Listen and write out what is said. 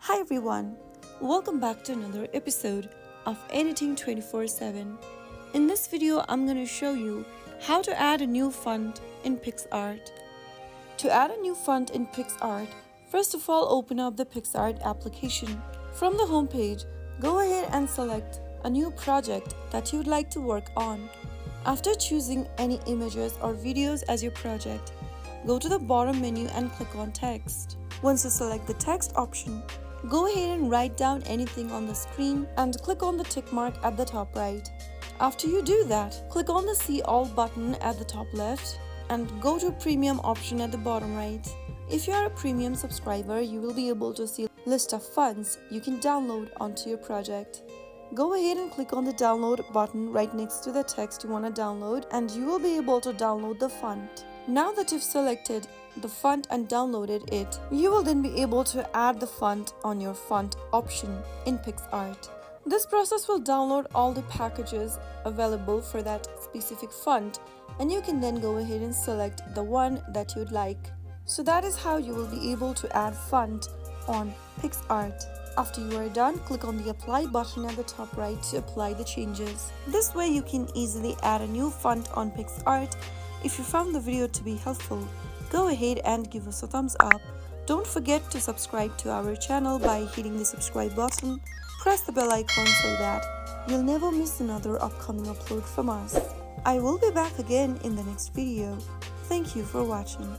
Hi everyone, welcome back to another episode of Editing 24/7. In this video, I'm going to show you how to add a new font in Picsart. To add a new font in Picsart, first of all open up the Picsart application. From the home page, go ahead and select a new project that you would like to work on. After choosing any images or videos as your project, go to the bottom menu and click on Text. Once you select the text option, go ahead and write down anything on the screen and click on the tick mark at the top right. After you do that, click on the See All button at the top left and go to Premium option at the bottom right. If you are a premium subscriber, you will be able to see a list of fonts you can download onto your project. Go ahead and click on the Download button right next to the text you want to download and you will be able to download the font. Now that you've selected the font and downloaded it, you will then be able to add the font on your font option in Picsart. This process will download all the packages available for that specific font and you can then go ahead and select the one that you'd like. So that is how you will be able to add font on Picsart. After you are done, click on the Apply button at the top right to apply the changes. This way you can easily add a new font on Picsart. If you found the video to be helpful, go ahead and give us a thumbs up. Don't forget to subscribe to our channel by hitting the subscribe button. Press the bell icon so that you'll never miss another upcoming upload from us. I will be back again in the next video. Thank you for watching.